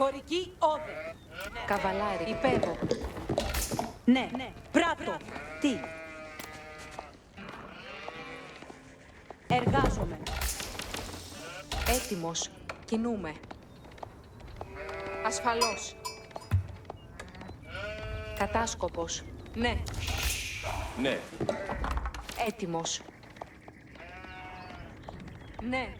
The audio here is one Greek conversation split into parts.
Χωρική όδε. Καβαλάρι. Υπέβω. Ναι, πράτο. Τι. Εργάζομαι. Έτοιμος. Κινούμε. Ασφαλώς. Κατάσκοπος. Ναι. Ναι. Έτοιμος. Ναι.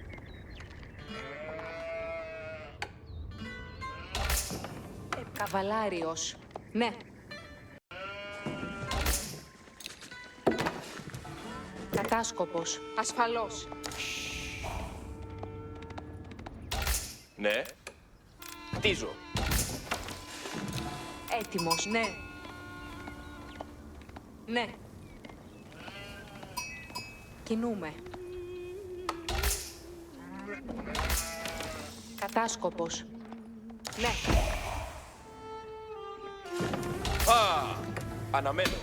Καβαλάριος. Ναι. Κατάσκοπος. Ασφαλώς. Ναι. Χτίζω. Έτοιμος. Ναι. Ναι. Κινούμε. Κατάσκοπος. Ναι. Α! Αναμένω.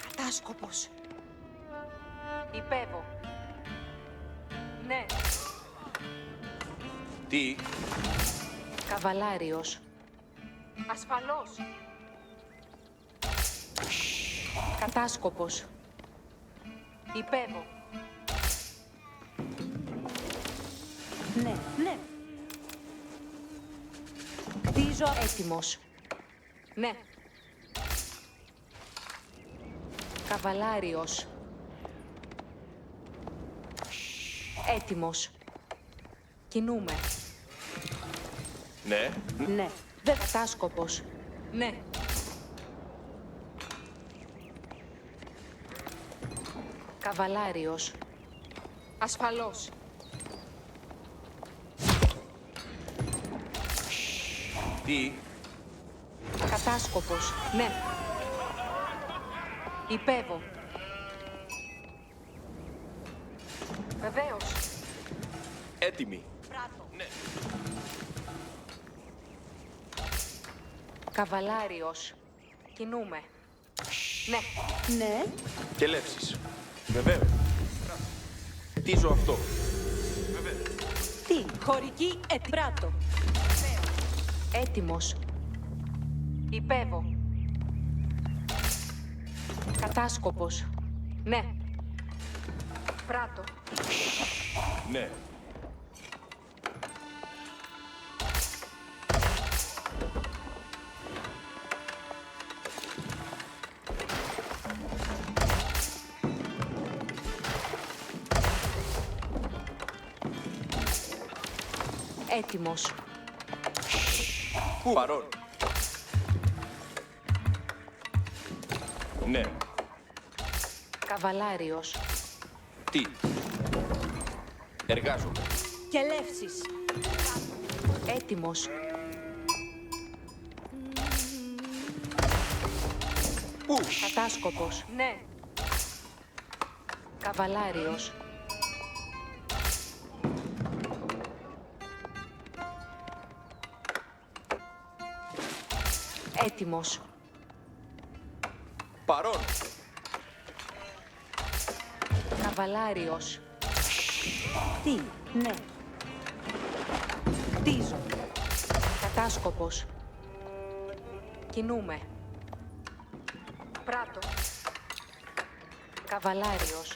Κατάσκοπος. Υπέβω. Ναι. Τι. Καβαλάριος. Ασφαλώς. Κατάσκοπος. Υπέβω. Ναι. Χτίζω. Έτοιμος. Ναι. Καβαλάριος. Έτοιμος. Κινούμε. Ναι. Ναι. Κατάσκοπος. Ναι. Καβαλάριος. Ασφαλώς. Τι. Κατάσκοπος. Ναι. Υπέβω. Βεβαίως. Έτοιμη. Ναι. Καβαλάριος. Κινούμε. Ναι. Ναι. Και λεύσεις. Βεβαίως. Χτίζω αυτό. Τι. Χωρική πράτο. Έτοιμος. Υπέβω. Κατάσκοπος. Ναι. Πράτο. Ναι. Έτοιμος. Πού. Παρόν. Ναι. Καβαλάριος. Τι. Εργάζομαι. Και λεύσεις. Έτοιμος. Πού. Κατάσκοπος. Ναι. Καβαλάριος. Έτοιμος. Παρόν. Καβαλάριος. Τι. Ναι. Χτίζω. Κατάσκοπος. Κινούμε. Πράτο. Καβαλάριος.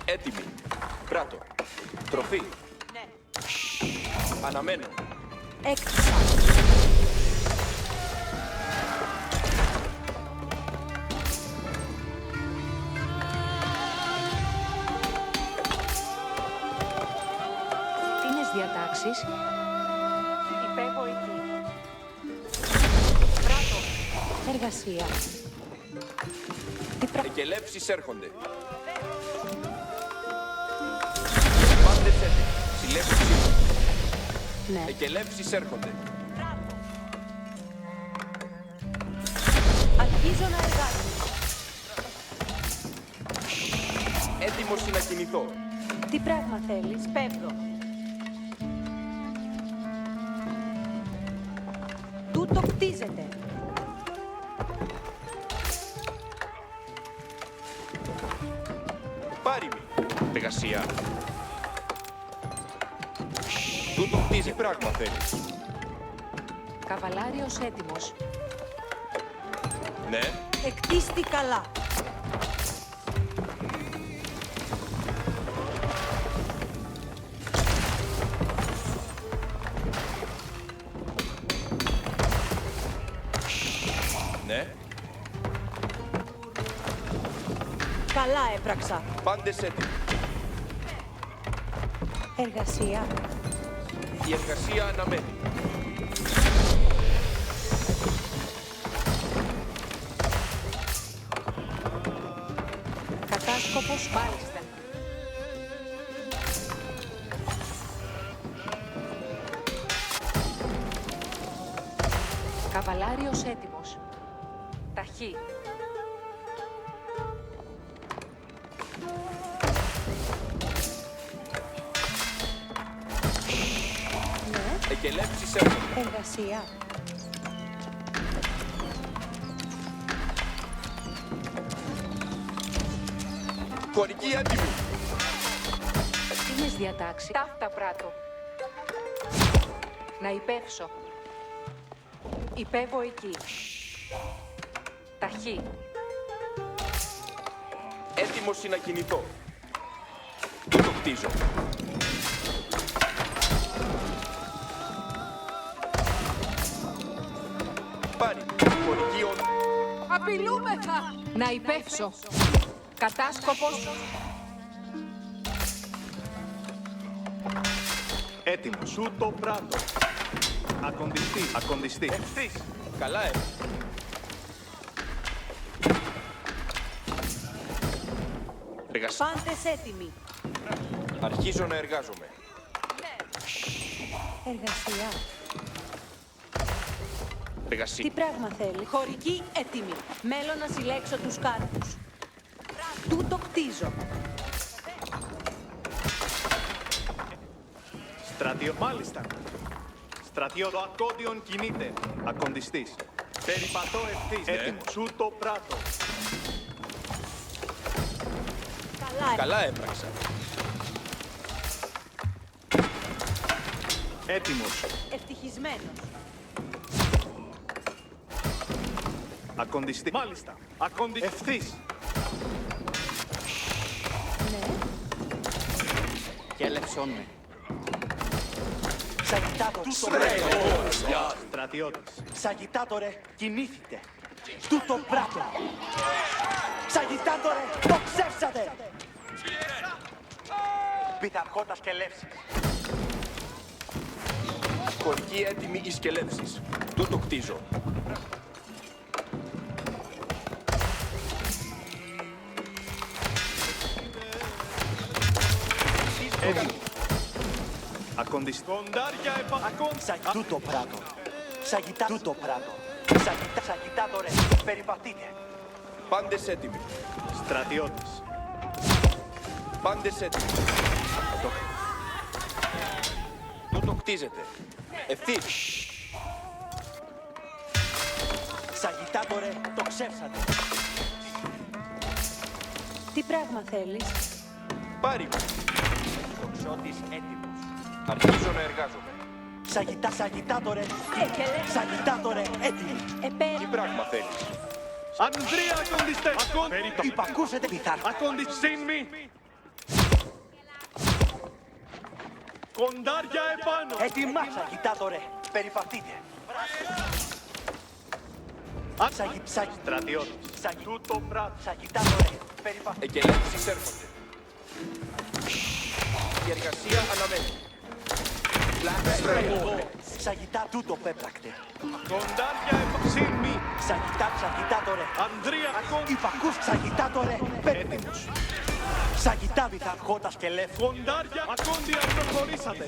Έτοιμη. Πράτο. Τροφή. Ναι. Αναμένω. Έξω. Τίνες διατάξεις. Υπέβω εκεί. Πράτο. Εργασία. Εκελεύσεις έρχονται. Πάντες έτοιμοι. Συλλέγω ψήφο. Ναι. Εκελεύσεις έρχονται. Αρχίζω να εργάζομαι. Έτοιμος να κινηθώ. Τι πράγμα θέλεις. Πέφτω. Τούτο χτίζεται. Πάρει μη. Εργασία. Τούτο Τι κτίζεται. πράγμα θέλεις? Καβαλάριος έτοιμος. Ναι. Εκτίστη καλά. Ναι. Καλά έπραξα. Πάντες έτοιμοι. Εργασία. Η εργασία αναμένει. Κατάσκοπος μάλιστα. Καβαλάριος έτοιμος. Ταχύ. Ναι. Εκελεύσεις έρχονται. Εργασία. Χωρική έτοιμη. Τίνες διατάξει. Ταύτα πράτο. Να υπεύσω. Υπέβω εκεί. Ταχύ. Έτοιμος να κινηθώ. Τούτο κτίζω. Πάρει. Χωρική όρη. Απειλούμεθα! Να υπεύσω. Κατάσκοπος. Έτοιμος. Σου το πράτο. Ακοντιστή. Ακοντιστή. Ευθύς. Καλά Εργασία. Πάντες έτοιμοι. Αρχίζω να εργάζομαι. Εργασία. Τι Εργασία. πράγμα θέλει. Χωρική έτοιμη. Μέλω να συλλέξω τους κάρπους. Τούτο κτίζω. Μάλιστα. Στρατιώτο ακόντιον κινείται. Ακοντιστής. Περιπατώ ευθύς. Έτοιμος. Σου το πράτο. Καλά. Καλά έπραξα. Έτοιμος. Ευτυχισμένος. Ακοντιστή. Μάλιστα. Ακοντιστή. Ευθύς. Ναι. Κέλεψον με. Στρατιώτης. Σαγιτάτορε, κινήθητε. Τούτο πράτο. Σαγιτάτορε, το ξέψατε. Πειθαρχότας και λεύσεις. Χωρική έτοιμη εις κελεύσεις. Τούτο κτίζω. Έτοιμος. Ακοντιστή. Κοντάρια Τούτο πράτο. Σαγιτά, τούτο πράτο. Σαγιτάτορε, περιπατείτε. Πάντες έτοιμοι. Στρατιώτης. Πάντες έτοιμοι. Τούτο κτίζεται. Ευθύς. Σαγιτάτορε, το ξέψατε. Τι πράγμα θέλεις. Πάρει. Τοξότης έτοιμος. Αρχίζω να εργάζομαι. Σαγιτάτορε, Εκελεύσεις. σαγιτάτορε, έτοιμοι. Τι Επέρι. πράγμα θέλεις. Ανδρία ακοντιστέ. Υπακούσετε πειθαρχά. Ακοντιστήν μη. Κοντάρια επάνω. Έτοιμα, σαγιτάτορε, περιπατείτε. Στρατιώτης. Τούτο πράτο. Σαγιτάτορε, περιπατείτε. Εκελεύσεις έρχονται. Η εργασία αναμένει. Σαγιτά, τούτο πέπρακτε. Κοντάρια επάνω. Συν μη. Σαγιτάτορε, Ανδρία ακοντιστή. υπακούς, σαγιτάτορε, Έτοιμος. Σαγιτά, πειθαρχότας και λεύκο. Κοντάρια ακόντια προχωρήσατε.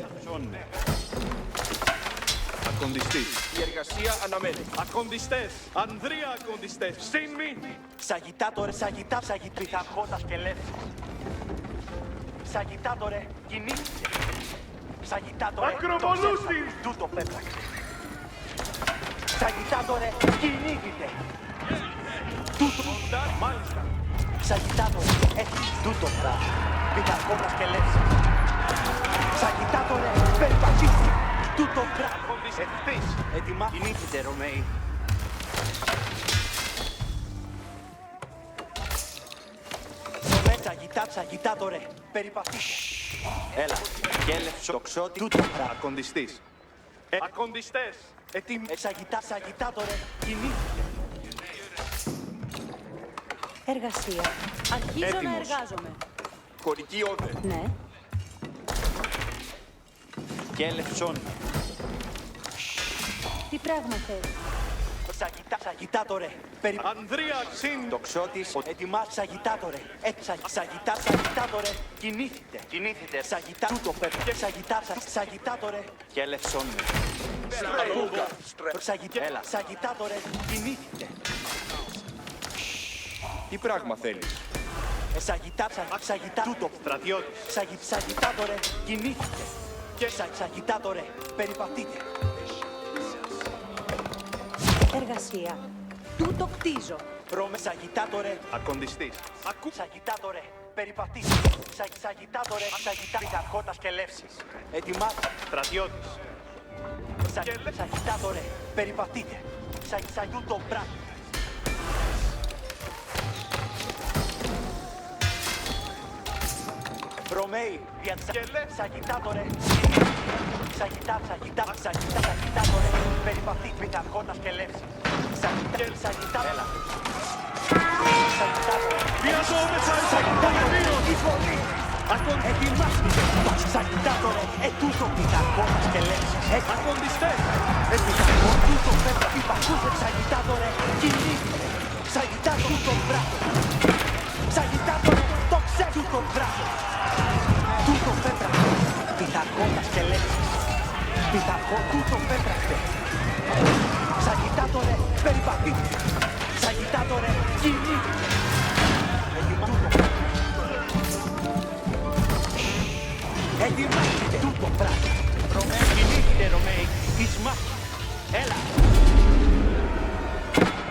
Ακοντιστής. Η εργασία αναμένει. Ακοντιστές. Ανδρία ακοντιστές. Συν μη. Σαγιτάτορε, πειθαρχότας και λεύκο. Σαγιτάτορε, κινήθηκε. Σαγιτάτορε, Ακροβολούστης. τούτο πέπρακτε. Σαγιτάτορε, κινήθηκε. Τούτο, Μάλιστα. σαγιτάτορε, τούτο πράγμα. Πειθαρχότας και λεύκο. Σαγιτάτορε, περιπατήστε. Τούτο πράγμα. Ακονδιστής. Έτοιμα. Κινήθητε, Ρωμαίοι. Σαγιτάτορε. Περιπαθείτε. Έλα. Κέλευσο. Τοξότη. Τούτο πράγμα. Ακονδιστής. Ακονδιστές. Έτοιμοι. Σαγιτάτορε. Κινήθητε. Εργασία. Αρχίζω να Έτοιμος. εργάζομαι. Χωρική όδε. Ναι. Κέλευσον. Τι πράγμα θέλει. Σαγιτάτορε. Ανδρία Ξύν. Τοξότης. Έτοιμα. Σαγιτάτορε. Σαγιτάτορε. Κινήθητε. Κινήθητε. Τούτο πέπρα. Σαγιτάτορε. Κέλευσον. Έλα. Σαγιτάτορε. Κινήθητε. Τι πράγμα θέλεις. Τούτο. Στρατιώτης. Σαγιτάτορε. Κινήθητε. Και σαγιτάτορε. Περιπατείτε. Εργασία. Τούτο κτίζω. Ρώμε. Σαγιτάτορε. Ακονδιστής. Σαγιτάτορε. Περιπατείτε. Σαγιτάτορε. Πειθαρχώτας και λεύσεις. Ετοιμάστε. Στρατιώτης. Σαγιτάτορε. Περιπατείτε. Σαγιούτο πράγμα. Ρωμαίοι, σαγιτάτορε, σαγιτάτορε, περιπαθεί, πειθαρχώτας και λεύση. Σαγιτάτορε, έλα. Σαγιτάτορε, Βιαζόμεσα εις σαγιτάτορε, η φωνή. Ετοιμάστηκε, σαγιτάτορε, ετούτο πειθαρχώτας και λεύση. Ακονδιστές. Πειθαρχώ, τούτο πέπρα, υπακούσε, σαγιτάτορε, κινήθηκε. Σαγιτάτορε, τούτο μπράτο. Σαγιτάτορε, το ξέρω, τούτο μπράτο. Τούτο πέτραχτε, πειθαρχώτας και λέξεις. Πειθαρχώ, τούτο πέτραχτε. Σαγιτάτορε, περιπατείτε. Σαγιτάτορε, κινείτε. Ετοιμάστε τούτο πράγμα. Ρωμαίοι, κινήθητε Ρωμαίοι. Εις μάχη. Έλα.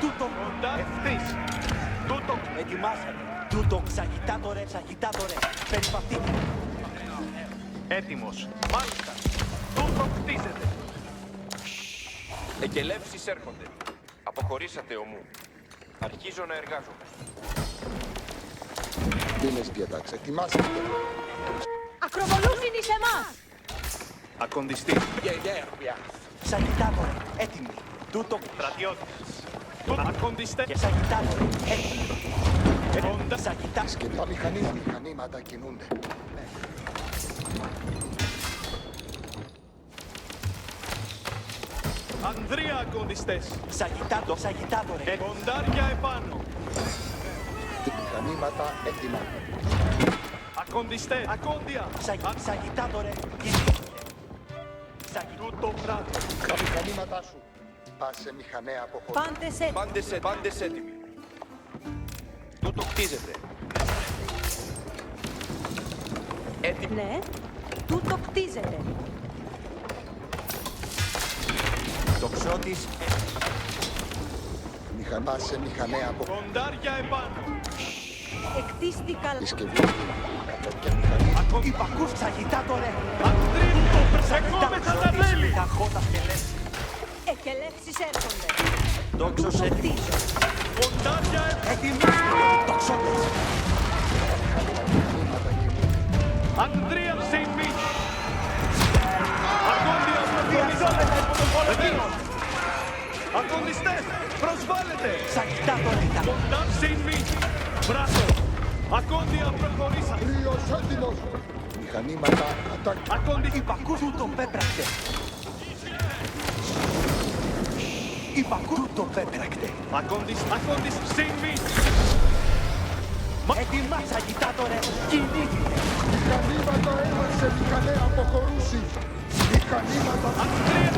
Τούτο Ευθύς. Τούτο. ετοιμάσατε. Τούτο σαγιτάτορε, περιπατείτε. Έτοιμος. Μάλιστα. Τούτο κτίζεται. Εκελεύσεις έρχονται. Αποχωρήσατε ομού. Αρχίζω να εργάζομαι. Δίνες διατάξει. Ετοιμάστε. Ακροβολούσιν εις εμάς. Ακονδιστής. Σαγιτάτορε, έτοιμοι. Τούτο Στρατιώτης. Ακονδιστές. και σαγιτάτορε, έτοιμοι. Όντα. Σαγιτάτορε, Και τα μηχανήματα κινούνται. Ανδρία ακονδιστές. σαγιτάτορε, Κοντάρια επάνω. Τα μηχανήματα έτοιμα. Ακονδιστές. Ακόντια. σαγιτάτορε, κινείτε. Τούτο πράτο. Τα μηχανήματά σου. Πας σε μηχανέ αποχώρηση. Πάντες έτοιμοι. Πάντες έτοιμοι. Τούτο κτίζεται. Έτοιμοι. Ναι. Τούτο κτίζεται. Τοξότης, Πας σε μηχανέ αποχώρηση. Κοντάρια επάνω. Εκτίστηκα. Συσκευή. Και μηχανή. υπακούς σαγιτάτορε, Ανδρία. Σεκόμεθα τα μέλη. πειθαρχώτας και λέξη. Εκελεύσεις έρχονται. Τόξος Τούτο έτοιμος. κτίζω. Κοντάρια επάνω. Ετοιμάστε, τοξότης. Ανδρία Σεϊμή. Ακόντια προχωρήσατε. Ευθύς. Ακονδιστές. Προσβάλλετε. Σαγιτάτορε, Κοντάρ Σεϊμή. Μπράτο. Ακόντια προχωρήσατε. Ρίος έτοιμος. Μηχανήματα ατάκ. Ακόντι. υπακούς τούτο πέπρακτε. Υπακούς τούτο πέπρακτε. Ακόντις Σεϊμή. Έτοιμα, σαγιτάτορε, κινήθητε. Μηχανήματα έλα σε μηχανέ αποχωρούση. Μηχανήματα. Ανδρία.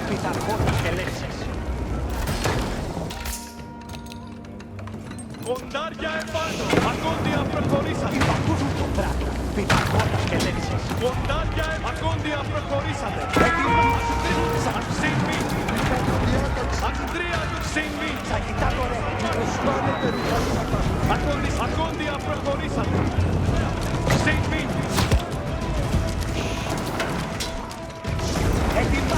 Πειθαρχώτας και λέξεις. Κοντάρια επάνω. Ακόντια προχωρήσατε. Υπακούς τούτο πράγμα. Πειθαρχώτας και λέξεις. Κοντάρια ακόντια προχωρήσατε. Έτοιμα, Σεϊμή. Διάταξη. Ανδρία Σεϊμή. σαγιτάτορε, Προσβάλλετε μηχανήματα. Ακόντια προχωρήσατε. Σεϊμή. έτοιμα,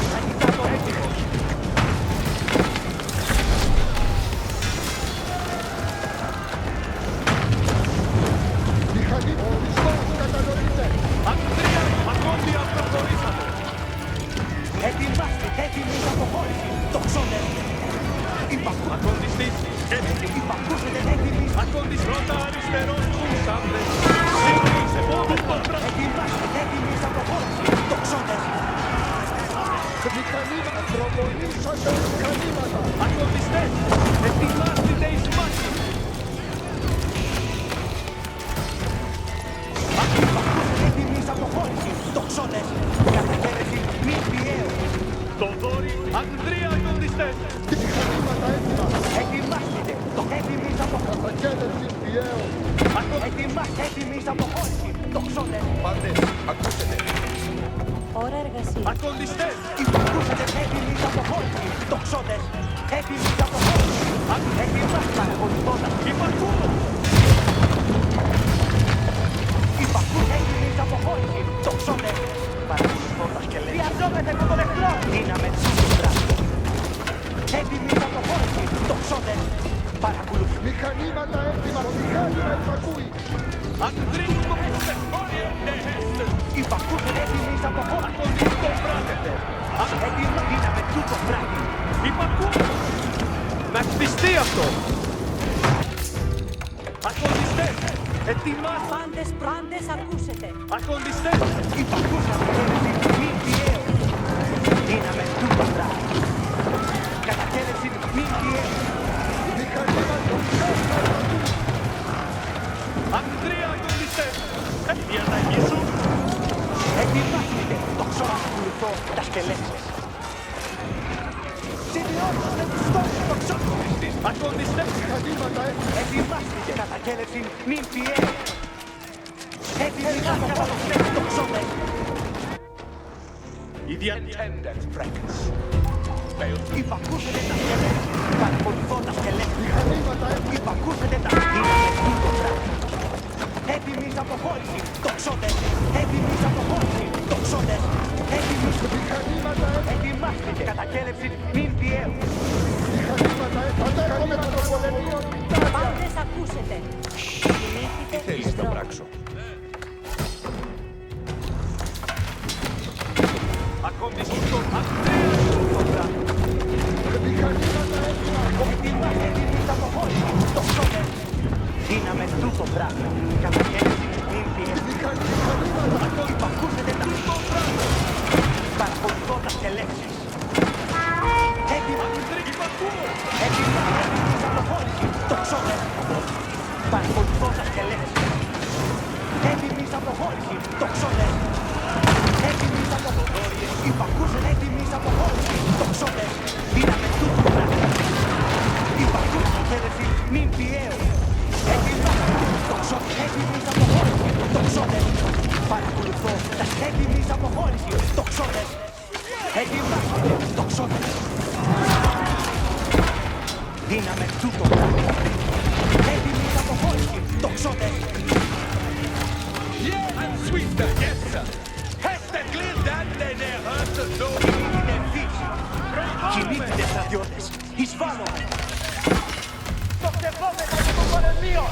Έτοιμοι αποχώρηση. Τοξότες. Κατακαίρεση μη πιέου. Το δόρυ Ανδρία οι κοντιστές. Μηχανήματα έτοιμα. Ετοιμάστε. Το έτοιμοι αποχώρηση. Κατακαίρεση πιέω. Έτοιμοι αποχώρηση. Τοξότες. Πάντες, ακούσετε. Ώρα εργασίας. Ακοντιστές. Υπακούσατε έτοιμοι αποχώρηση. Τοξότες. Έτοιμοι αποχώρηση. Ετοιμάστε παρακολουθώντας. Υπακούω. Υπακούσατε έτοιμοι αποχώρηση. Τοξότες. Παρακολουθώντας και λέτε. Βιαζόμαστε με τον εχθρό. Δύναμε τσούτρα. Έτοιμοι αποχώρηση. Τοξότες. Παρακολουθώντας. Μηχανήματα έτοιμα. Το μηχάνημα υπακούει. Ανδρία οι κοντιστές. Υπακούσατε έτοιμοι αποχώρηση. Έτοιμοι δύναμε τούτο πράγμα. Υπακούω. Να χτιστεί αυτό. Ακοντιστές. Ετοιμάστε. Πάντες ακούσετε. Ακοντιστές. Υπακούσατε έτοιμοι μη πιέου. Δύναμε τούτο πράγμα. Κατακαίρεση μη πιέου. Μηχανήματα το μηχάνημα υπακούει. Ανδρία οι κοντιστές. Διαταγήσου. Ετοιμάστε το ξώμα ακολουθώ τα σκελέτες. Σημειώσατε τους στόχους των ξώμων. Ακοντιστές. Μηχανήματα έτοιμα. Ετοιμάστε κατακαίρεση μην πιέου. Έτοιμοι να καταδοθούν το ξώμες. Η διατέντες φρέκες. Υπακούσατε τα σκελέτες. Παρακολουθώ τα σκελέτες. Μηχανήματα έτοιμα. Υπακούσατε τα σκελέτες. Τούτο πράγμα. Έτοιμοι αποχώρηση. Τοξότες. Έτοιμοι αποχώρηση. Τοξότες. Έτοιμοι. Μηχανήματα έτοιμα. Ετοιμάστε κατακαίρεση μην πιέου. Μηχανήματα έτοιμα. Αντέχομαι με τον πολεμείο. Πάντες ακούσετε. Τι θέλεις να πράξω. Ακοντιστούν το Ανδρία. Μηχανήματα έτοιμα. Ετοιμάστε έτοιμοι αποχώρηση. Τοξότες. Δύναμε τούτο πράγμα. Κατακαίρεση μην πιέου. Μηχανήματα. Υπακούσατε τα τούτο πράγμα. Παρακολουθώ τα σκελέξεις. Έτοιμα. Έτοιμοι αποχώρηση. Τοξότες. Παρακολουθώ τα σκελέξεις. Έτοιμοι αποχώρηση. Τοξότες. Έτοιμοι αποχώρηση. Υπακούσατε έτοιμοι αποχώρηση. Τοξότες. Δύναμε τούτο πράγμα. Υπακούσατε σκέλεση μην πιέου. Έτοιμα. Τοξότες. Έτοιμοι αποχώρηση. Τοξότες. Παρακολουθώ τα έτοιμοι αποχώρηση. Τοξότες. Έτοιμα. Τοξότες. Δύναμε τούτο πράγμα. Έτοιμοι αποχώρηση. Τοξότες. Κινείται φύση. Κινείται στρατιώτες. Εισβάλλω. Στοχευόμεθα για το πολεμείο.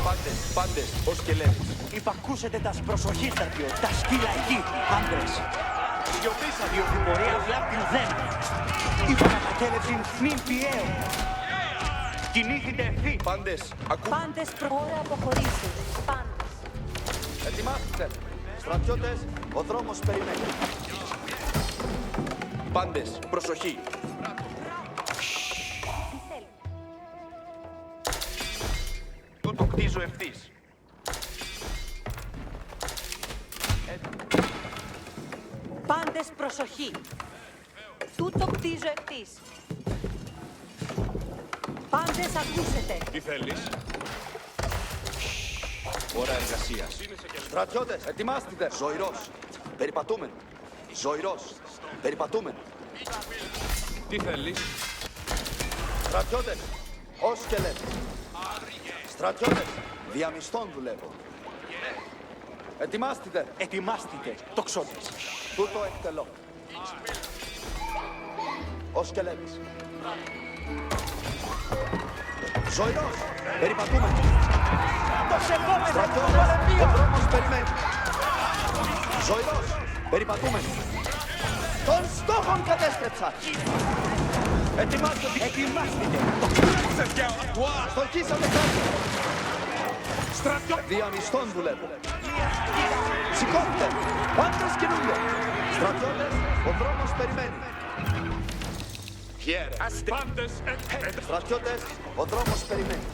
Πάντες, ως σκελέτες. Υπακούσετε τα προσοχή στρατιώτες. Τα σκύλα εκεί, άντρες. Σιωπήσα διότι πορεία βλάπτει ουδένα. Είπα κατακαίρεση μην πιέω. Κινήθητε ευθύ. Πάντες, Πάντες ώρα αποχωρήσεως. Πάντες. ετοιμάστε. Στρατιώτες, ο δρόμος περιμένει. Πάντες, προσοχή. Τι θέλει. Τούτο κτίζω ευθύς. Πάντες προσοχή. Τούτο κτίζω ευθύς. Πάντες ακούσετε. Τι θέλεις. Ώρα εργασίας. Στρατιώτες, ετοιμάστε! Ζωηρός, περιπατούμενο. Ζωηρός, περιπατούμενο. Τι θέλεις. Στρατιώτες, ως σκελέτ. Στρατιώτες, διαμισθών δουλεύω. Ετοιμάστε! Ετοιμάστητε, τοξότες. Τούτο εκτελώ. Ως σκελέτης. Ζωηρός, περιπατούμενο. Το σεβόμεθα το Στρατιώτες, ο πολεμείο. δρόμος περιμένει. Ζωηρός, περιπατούμενο. Των στόχων κατέστρεψα. Ετοιμάστε! Ετοιμάστητε. Στοχίσαμε κάτι. Διαμισθών δουλεύω. Σηκώστε! Πάντες κινούνται. Στρατιώτες, ο δρόμος περιμένει. Πάντες, Στρατιώτες, ο δρόμος περιμένει.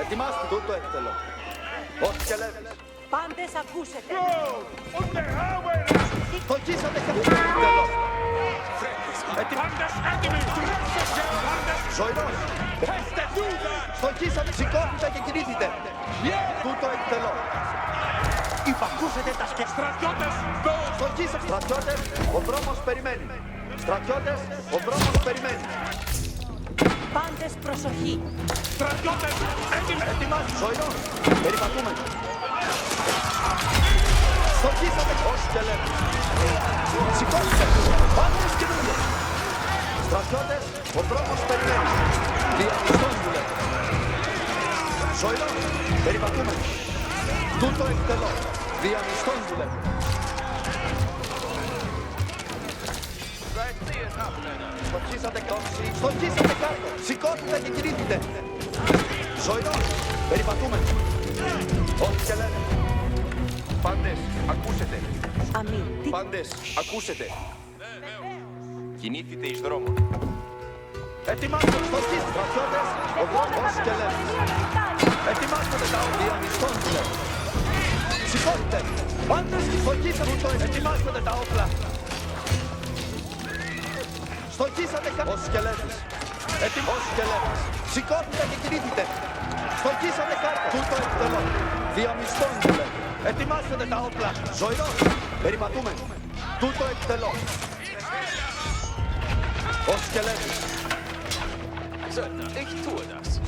Ετοιμάστε τούτο εκτελώ. Ως και λέβεις. Πάντες ακούσετε. Στοχίσατε εκτελώς. Ζωηρός. Στοχίσατε, σηκώθητε και κινήθητε. Τούτο εκτελώ. Υπακούσετε τα Στρατιώτες, στοχίσατε. Στρατιώτες, ο δρόμος περιμένει. Στρατιώτες, ο δρόμος περιμένει. Πάντες προσοχή. Στρατιώτες, ετοιμάστε. Ζωηρός, περιπατούμε. Στοχίσατε, ως και λέμε. Σηκώστε, πάντες κινούνται. Στρατιώτες, ο δρόμος περιμένει. Διαμιστών μου λέτε. Ζωηρός, περιπατούμε. Τούτο εκτελώ. Διαμιστών μου λέτε. Στοχίσατε κόψη, στοχίσατε κάτω. Σηκώστε και κινήθητε. Ζωηρός, περιπατούμε. Ό,τι και λένε. Πάντες, ακούσετε. Αμήν. Τι Πάντες, ακούσετε. Κινήθητε εις δρόμον. Ετοιμάστε, στοχίστε. Στρατιώτες, ο δρόμος και λένε. Ετοιμάστε τα οδεία μισθών του λέμε. Σηκώστε. Πάντες, στοχίσατε το ετοιμάστε τα όπλα. Στοχίσατε ως σκελέτες. Ως σκελέτες. Σηκώστε και κινήθητε. Στοχίσατε κάτω. Τούτο εκτελώ. Διαμισθών του λέμε. Ετοιμάστε τα όπλα. Ζωηρός. Περιπατούμε. Τούτο εκτελώ. Ως σκελέτες.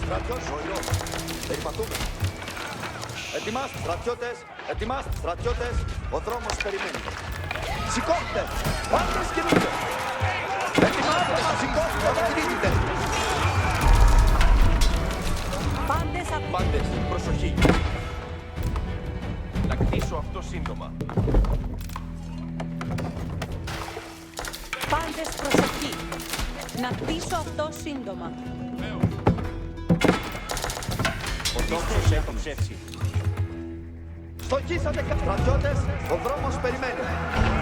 Στρατιώτες. Ζωηρός. Περιπατούμε. Ετοιμάστε στρατιώτες. Ετοιμάστε στρατιώτες. Ο δρόμος περιμένει. Σηκώστε. Πάντες κινούνται. Ετοιμάστε. Σηκώστε. Δεν κινείτε. Πάντες ακούσετε. Πάντες, προσοχή. Να κτίσω αυτό σύντομα. Πάντες προσοχή. Να κτίσω αυτό σύντομα. Ο τόξος έχω ψεύσει. Στοχίσατε στρατιώτες. Ο δρόμος περιμένει.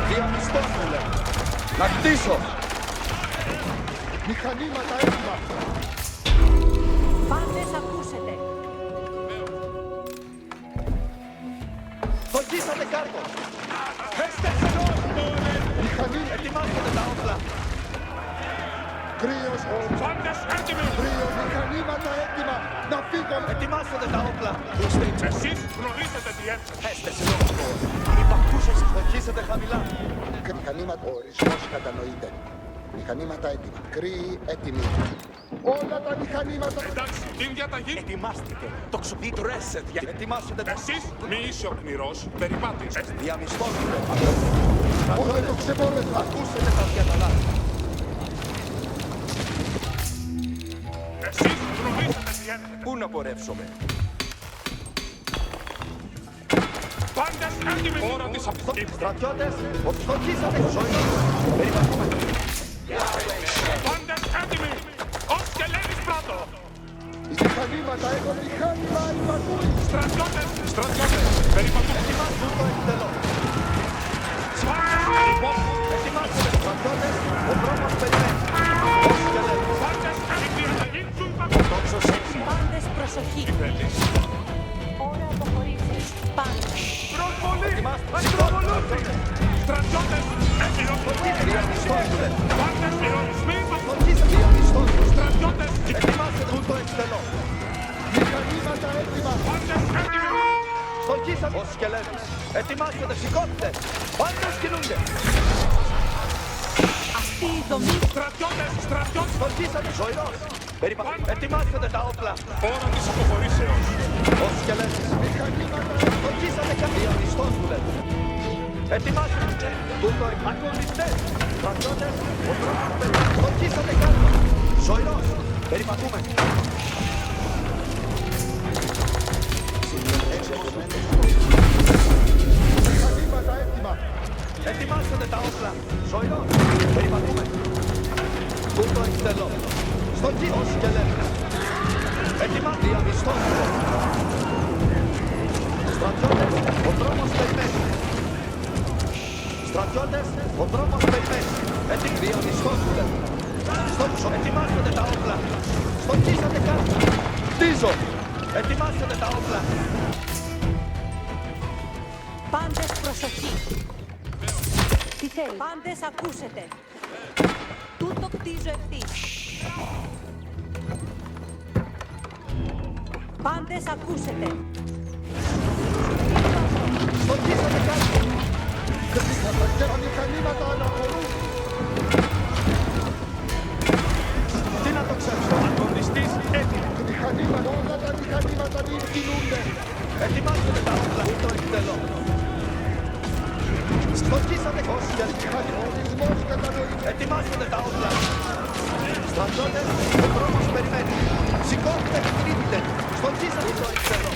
Διαμιστών μου λέμε. Να κτίσω. Μηχανήματα έτοιμα. Πάντες ακούσετε. Στοχίσατε κάρτο. Μηχανή. Ετοιμάστε τα όπλα. Κρύος. Κρύο. Μηχανήματα έτοιμα. Να φύγω. Ετοιμάστε τα όπλα. Υπακούσες. Στοχίσατε χαμηλά. Μηχανήματα. Ο ορισμός κατανοείται. Μηχανήματα έτοιμα. Κρύοι έτοιμοι. Όλα τα μηχανήματα. Ετοιμάστηκε. Το ξοδίτρο. Ετοιμάστε τα Μη είσαι ο κνηρός περιπάτης. διαμισθών. Όλα το ξεπόλεμα. Ακούσετε τα διαταλά. Εσείς γνωρίζετε τι γίνεται. Πού να πορεύσουμε. Πάντες έτοιμοι. Ώρα της αποκοίησης. Στρατιώτες. Στοχίσατε ζωηρός. Περιπατούμε. Πάντες έτοιμοι. Ως και λένεις πρώτο. Μηχανήματα. Έχω μηχάνημα. Υπακούει. Στρατιώτες. Περιπατούμε. Ετοιμάστε το εκτελώ. Ετοιμάστε στρατιώτες. Ο δρόμος περιμένει. Ως και λέτε. Πάντες έτοιμοι. Ήρθουν υπακούει. Τόξος έτοιμο. Πάντες προσοχή. Ώρα αποχωρήσεως. Πάντες. Ετοιμάστε. Σηκώστε. Στρατιώτες έτοιμοι. Διαμισθών του λέτε. Πάντες πυρονισμοί. Στοχίσατε διαμισθών του. Στρατιώτες. Ετοιμάστε τούτο εκτελώ. Μηχανήματα έτοιμα. Πάντες έτοιμοι. Στοχίσατε ως σκελέτες. Ετοιμάστε, σηκώστε. Πάντες κινούνται. Αυτή η δομή. Στρατιώτες. Στοχίσατε ζωηρός. Ετοιμάστε τα όπλα. Ώρα της αποχωρήσεως. Ως σκελέτες. Στοχίσατε καμία μισθός του λέτε. Ετοιμάστε. Τούτο ακολουθητές. Στρατιώτες. Ο δρόμος περιμένει. Στοχίσατε κάτω. Ζωηρός. Περιπατούμε. Μηχανήματα έτοιμα. Ετοιμάστε τα όπλα. Ζωηρός. Περιπατούμε. Τούτο εκτελώ. Στον κύριο σκελέτες. Ετοιμάστε διαμισθών του λέτε. Στρατιώτες. Ο δρόμος περιμένει. Στρατιώτες. Ο δρόμος περιμένει. Διαμισθών του λέτε. Ετοιμάστε τα όπλα. Στοχίσατε κάτω. Χτίζω. Ετοιμάστε τα όπλα. Πάντες προσοχή. Τι θέλει? Πάντες ακούσετε. Τούτο κτίζω ευθύς. Πάντες ακούσετε. Στοχίσατε κάτι. Κρίσατε και τα μηχανήματα αναχωρούν. Τι να το ξέρω. Αγωνιστής έτοιμο. Μηχανήματα, όλα τα μηχανήματα μην κινούνται. Ετοιμάστε τα όπλα. Πού το εκτελώ. Στοχίσατε ως και Ορισμός κατανοείται. ετοιμάστε τα όπλα. Στρατιώτες, ο δρόμος περιμένει. Σηκώστε και κινείτε. Στοχίσατε το εκτελώ.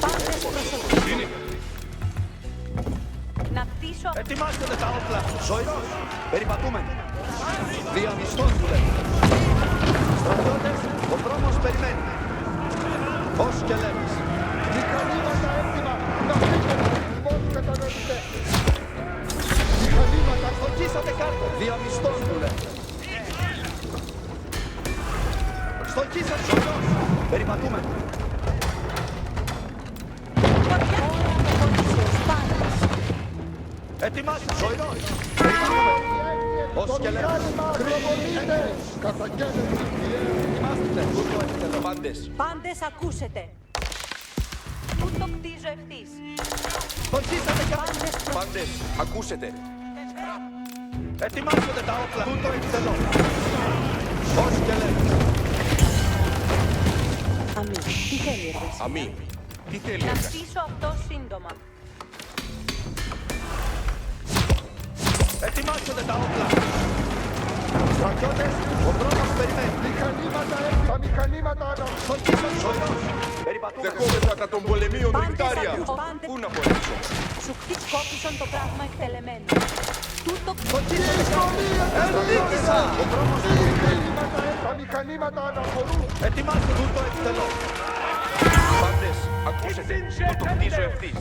Πάντες προσοχή. Να πτήσω Ετοιμάστε τα όπλα. Ζωηρός. Περιπατούμε. Διαμισθών δουλεύει. Στρατιώτες, ο δρόμος περιμένει. Ως και λέμε. Μηχανήματα έτοιμα. Να φύγετε. Ορισμός κατανοείται. Μηχανήματα Στοχίσατε κάρτα. Διαμισθών δουλεύει. Στοχίσατε ζωηρός. Περιπατούμε. φωτιά. Ώρα αποχωρήσεως. Πάντες. Ετοιμάστε. Ζωηρός. Περιπατούμε. Ως και λέμε. Χρονομίτες. Καταγγέλλεται. Ετοιμάστε. Πού το εκτελώ. Πάντες. Πάντες ακούσετε. Τούτο κτίζω ευθύς. Στοχίσατε κάρτα. Πάντες προσοχή. Πάντες. Ακούσετε. Ετοιμάστε τα όπλα. Πού το εκτελώ. Ως και λέμε. Αμήν. Τι θέλει εργασία? Αμή. Τι θέλει Να εργασία? πτήσω αυτό σύντομα. Ετοιμάστε τα όπλα. Στρατιώτες, ο δρόμος περιμένει. Μηχανήματα έτοιμα. Τα μηχανήματα αναχωρούν. Στοχίσατε ζωηρός. Περιπατούμε. Δεχόμεθα τα των πολεμίων Πάντες νυχτάρια. ακούς, πάντες. Πού να χωρίσω? Σου σκόπισον το πράγμα εκτελεμένο. Τούτο Ενδείξα. Ο δρόμος Μηχανήματα έτοιμα. Τα μηχανήματα αναχωρούν. ετοιμάστε το εκτελώ. Πάντες. Ακούσετε. Τούτο κτίζω ευθύς.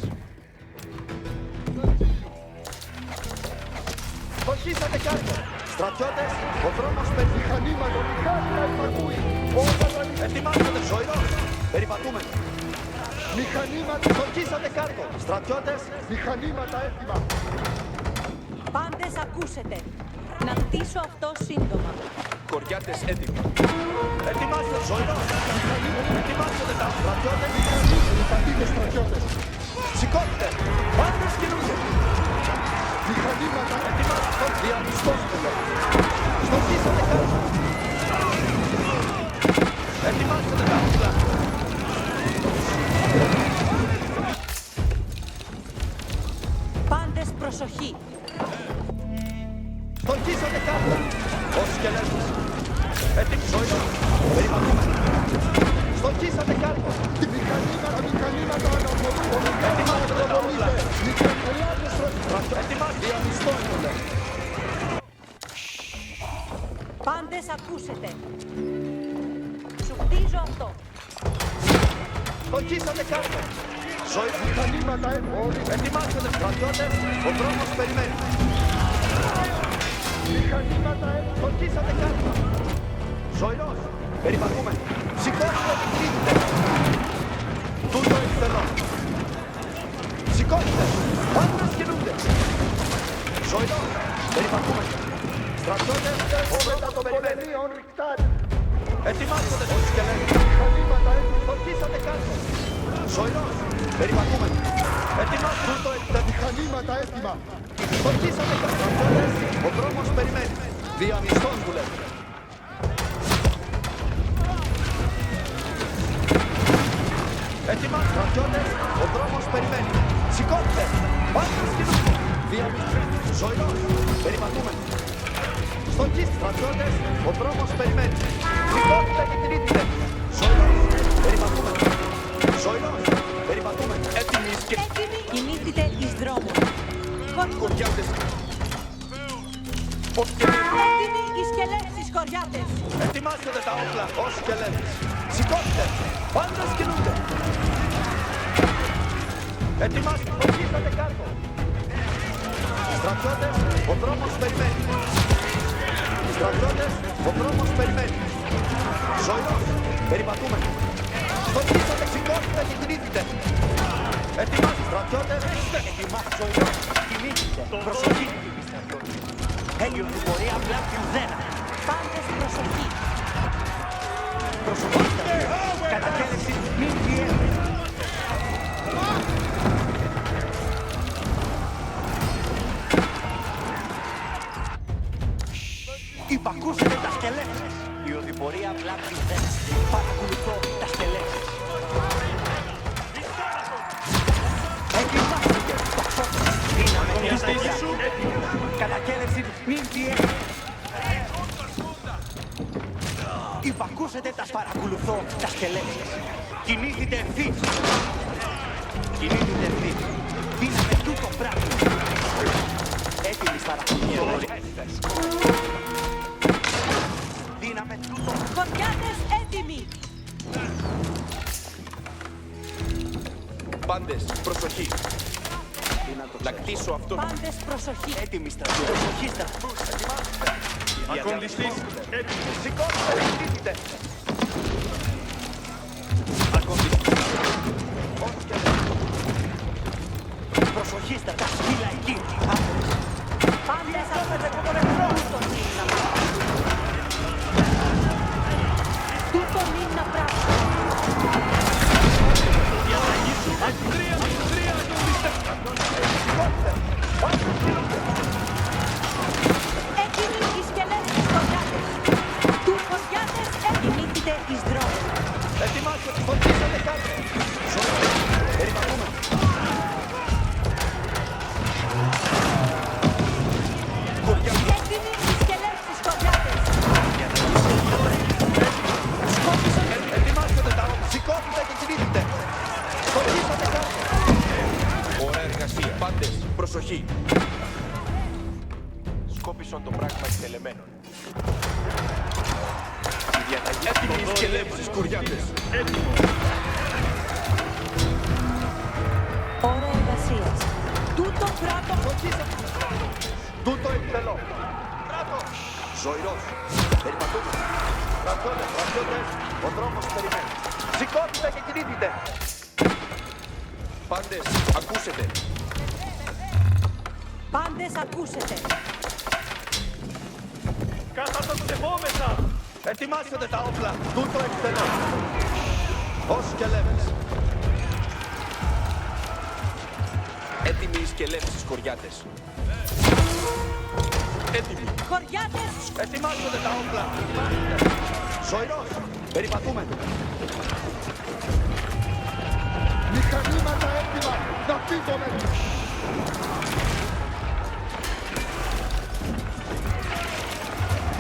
Στοχίσατε κάρτα. Στρατιώτες, ο δρόμος περιμένει. Μηχανήματα. Μηχάνημα υπακούει. Όλα τα μηχανήματα. Ετοιμάστε ζωηρός. Περιπατούμε. Μηχανήματα. Στοχίσατε κάρτα. Στρατιώτες, Μηχανήματα έτοιμα. Πάντες ακούσετε. Να πτήσω αυτό σύντομα. Κοριάτες έτοιμοι. ετοιμάστε ζωηρός. Ετοιμάστε τα στρατιώτες. Μηχανείτε στρατιώτες. Σηκώστε. Πάντες κινούνται. Μηχανήματα έτοιμα. Ετοιμάστε τον διαμισθώστε. Στοχίσατε κάρτα. Ετοιμάστε τα όπλα. Πάντες προσοχή. Στοχίσατε κάρτα. Ως και λέμε. Ζωηρός. Περιπατούμε. Στοχίσατε κάρτα. Τη μηχανήματα. Τα μηχανήματα αναχωρούν. Ετοιμάστε τα όπλα. Μηχανήματα στρατιώτες. Ετοιμάστε. Διαμισθώνονται. Πάντες ακούσετε. Σου κτίζω αυτό. Στοχίσατε κάρτα. Ζωηρός. Μηχανήματα έτοιμα. Ετοιμάστε στρατιώτες. Ο δρόμος περιμένει. Μηχανήματα έτοιμα. Στοχίσατε κάρτα. Ζωηρός. Περιπατούμε. Σηκώστε και κινείτε. Τούτο εκτελώ. Σηκώστε. Πάντες κινούνται. Ζωηρός. Περιπατούμε. Στρατιώτες. Ο Μετά δρόμος των περιμένει. πολεμίων ρηκτάρι. Ετοιμάστε ως και λέμε. Μηχανήματα έτοιμα. Στοχίσατε κάρτα. Ζωηρός. Περιπατούμε. Ετοιμάστε τούτο εκτελώ. Μηχανήματα έτοιμα. Στοχίσατε κάρτα. Στρατιώτες. Ο δρόμος περιμένει. Διαμισθών δουλεύει. Έτοιμα, στρατιώτες, ο δρόμος περιμένει. Σηκώστε, πάντες κινούνται. Διαμισθών, ζωηρός, περιπατούμε. Στοχίστε, στρατιώτες, ο δρόμος περιμένει. Σηκώστε και κινείτε. Ζωηρός, περιπατούμε. Ζωηρός, περιπατούμε. Έτοιμοι και Έτοιμοι. Κινήθητε εις δρόμο. κοριάτες. Ως και λέμε. Έτοιμοι οι σκελέσεις κοριάτες. Ετοιμάστε τα όπλα, ως και λέμε. Σηκώστε, πάντες κινούνται. Ετοιμάστε, στοχίσατε κάτω. Στρατιώτες, ο δρόμος περιμένει. Στρατιώτες, ο δρόμος περιμένει. Ζωηρός, περιπατούμε. Στοχίσατε, σηκώστε και κινήθητε. Ετοιμάστε. Στρατιώτες, Ετοιμάστε ζωηρός. Κινήθηκε. Προσοχή. Έλιος την πορεία βλάπτει ουδένα. Πάντες προσοχή. Προσοχή στρατιώτε. Κατακέλευση μην πιέζεται. Υπακούσετε τα σκελέτες. Η οδηπορία βλάπτει ουδένα. Παρακολουθώ τα σκελέτες. Ετοιμάστηκε. Τοξότες. Δύναμη μια τέτοια. Κατακέλευση μην πιέζεται. Υπακούσετε τα παρακολουθώ τα σκελέτες. Κινήθητε ευθύς. Κινήθητε ευθύς. Δύναμη τούτο πράγμα. Έτοιμοι παρακολουθώ. Δύναμη τούτο. Σκοτιάτες έτοιμοι. Πάντες, προσοχή. Να κτίσω αυτό. Πάντες προσοχή. Έτοιμοι στρατιώτες. Προσοχή στρατιώτες. Ακονδιστής. σηκώστε, κινήθητε. Προσοχή στα σκύλα εκεί. Άντρες. Πάντες τούτο μην να πράξουν. Τούτο μην να πράξουν. Έτοιμοι οι σκελέτες της σκοτιάτες. Τους σκοτιάτες έτοιμηθείτε εις δρόμους. Ετοιμάστε, φωτίσατε κάτω. Περιπατούμε. Έτοιμοι οι σκελέτες της σκοτιάτες. Ετοιμάστε τα όπλα. Σηκώθητε και κινήθητε. Φωτίσατε κάτω. Ώρα εργασία. Πάντες, προσοχή. Σκόπισον το πράγμα εκτελεμένων. Η διαταγή έτοιμοι οι σκελέψεις, κουριάτες. Ώρα εργασίας. Τούτο κράτο. Τούτο εκτελώ. Κράτο. Ζωηρός. Περιπατούμε. Στρατιώτες, στρατιώτες, ο δρόμος περιμένει. Σηκώθητε και κινήθητε. Πάντες, ακούσετε. Πάντες ακούσετε. Κατατοξευόμεθα. Ετοιμάστε τα όπλα. Τούτο εκτελώ. Ως σκελεύες. Έτοιμοι οι σκελέψεις, κουριάτες. Έτοιμοι. Χωριάτες. Ετοιμάστε τα όπλα. Ζωηρός. Περιπατούμε. Μηχανήματα έτοιμα να φύγουμε.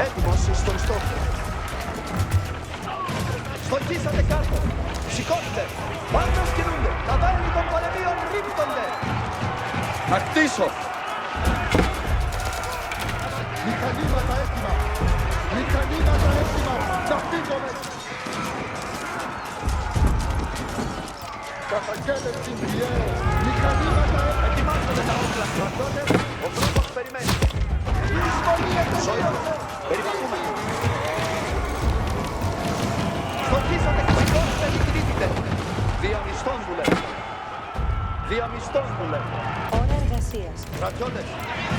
Έτοιμος στον στόχο. Στοχίσατε κάτω. Σηκώστε. Πάντως κινούνται. Τα βέλη των πολεμίων ρίπτονται. Να κτίσω. Μηχανήματα έτοιμα. Μηχανήματα έτοιμα να φύγουμε. Καταγγέλευση πιέζεται. Μηχανήματα έτοιμα. Ετοιμάστε τα όπλα. Στρατιώτες, ο δρόμος περιμένει. Ζωηρός. Περιπατούμε. Στοχίσατε και σηκώστε και κινήθητε. Διαμισθών δουλεύει. Διαμισθών δουλεύει. Ώρα εργασίας. Στρατιώτες,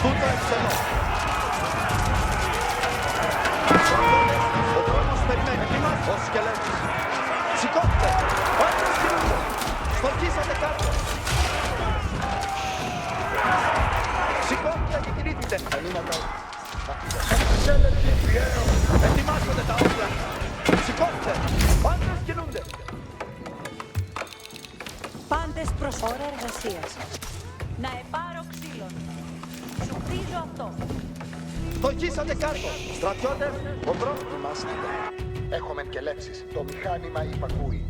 τούτο εξελώ. Στρατιώτες, ο δρόμος περιμένει. Ετοιμάστε. Ως σκελέτης. Σηκώστε. Πάντως κινούνται. Στοχίσατε κάτω. Σηκώστε και κινήθητε. Μηχανήματα να φύγουμε. Καταγγέλευση πιέζεται. Ετοιμάστε τα όπλα. Σηκώστε. Πάντως κινούνται. Πάντες προς ώρα εργασίας. Να επάρω ξύλων. Σου χτίζω αυτό. Στοχίσατε κάτω. Στρατιώτες, ο δρόμος. Ετοιμάστε. Έχουμε και λέξεις. Το μηχάνημα υπακούει.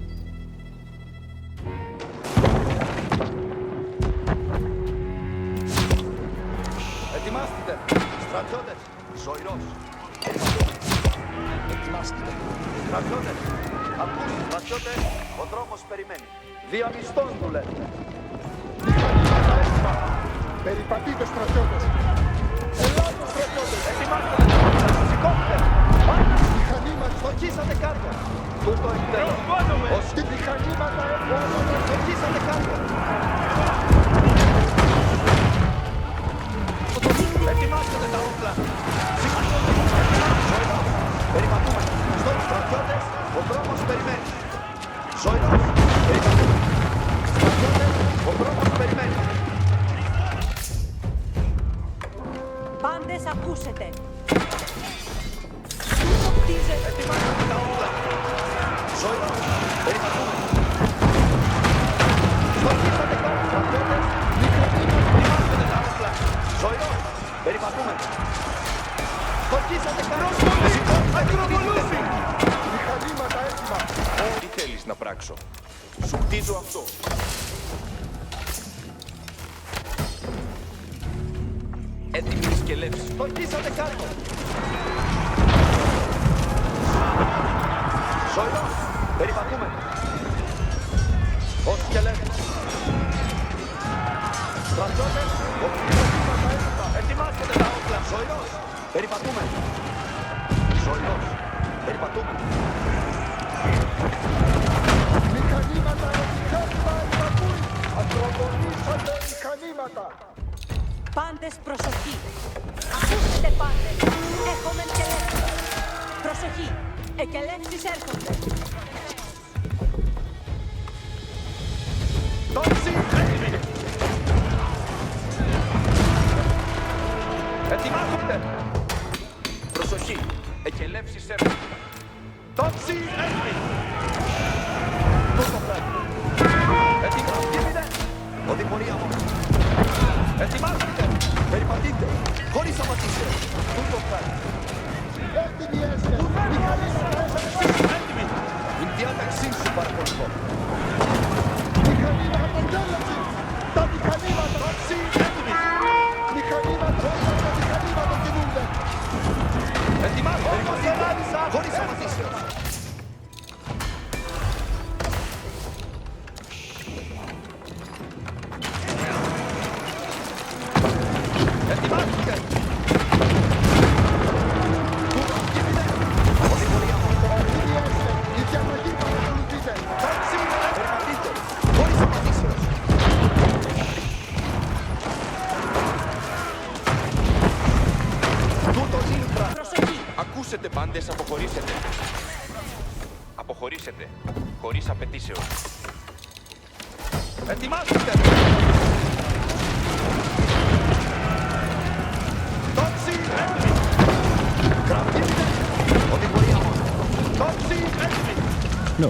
Ετοιμάστε. Στρατιώτες, ζωηρός. Ετοιμάστε. Στρατιώτες, ακούστε. Στρατιώτες, ο δρόμος περιμένει. Διαμισθών δουλεύει. Μηχανήματα έτοιμα. Περιπατείτε στρατιώτες. Ελάτε στρατιώτες. Ετοιμάστε. Σηκώστε. Πάντως Μηχανήματα. στοχίσατε κάτω. Τούτο εκτελώ. Ως τη μηχανήματα έτοιμα. Στοχίσατε κάτω. ακούσετε. Τούτο κτίζεται. Ετοιμάστε τα όπλα. Ζωηρός. Περιπατούμε. Στοχίσατε κάτω. Στρατιώτες. Ετοιμάστε τα όπλα. Ζωηρός. Περιπατούμε. Στοχίσατε κάτω. Ακροβολούθη. Μηχανήματα έτοιμα. Τι θέλεις να πράξω? Σου κτίζω αυτό. Έτοιμη η σκελεύση. Στοχίσατε κάτω. Ζωηρός. Περιπατούμε. Ως σκελέτος. Στρατιώτες. Οχήματα έτοιμα. Ετοιμάστε τα όπλα. Ζωηρός. Περιπατούμε. Ζωηρός. Περιπατούμε. Μηχανήματα έτοιμα. Υπακούει. Ακροβολήσατε μηχανήματα. Πάντες προσοχή. Ακούστε πάντες. Έχουμε εκελεύσεις. Προσοχή. Εκελεύσεις έρχονται. Τόξη έτοιμη. Ετοιμάζονται. Προσοχή. Εκελεύσεις έρχονται. Τόξη έτοιμη. Τούτο πράγμα. Ετοιμάζονται. Οδηγορία μόνο. Ετοιμάζονται. Περιπατείτε. Χωρίς αματήσεως. Τούτο πράγμα. Έτοιμοι έστε. Μηχανήματα έτοιμα. Έτοιμη. Την διάταξή σου παρακολουθώ. Μηχανήματα εκτέλεση. Τα μηχανήματα. Τόξη έτοιμη. Μηχανήματα. Όλα τα μηχανήματα κινούνται. Ετοιμάζονται. Χωρίς αματήσεως. Ετοιμάζονται. Τούτο γίνεται. Οδηγορία μόνο. Έτοιμοι έστε. Η διαταγή παρακολουθείτε. Τόξη περιπατείτε. Χωρίς αματήσεως. Τούτο είναι. Προσοχή. Ακούσετε πάντες, αποχωρήσετε. Αποχωρήσετε. Χωρίς απαιτήσεως. Ετοιμάστε! Τόξη έτοιμη! Κρατήστε! Οδηγορία μόνο! Τόξη έτοιμη! No.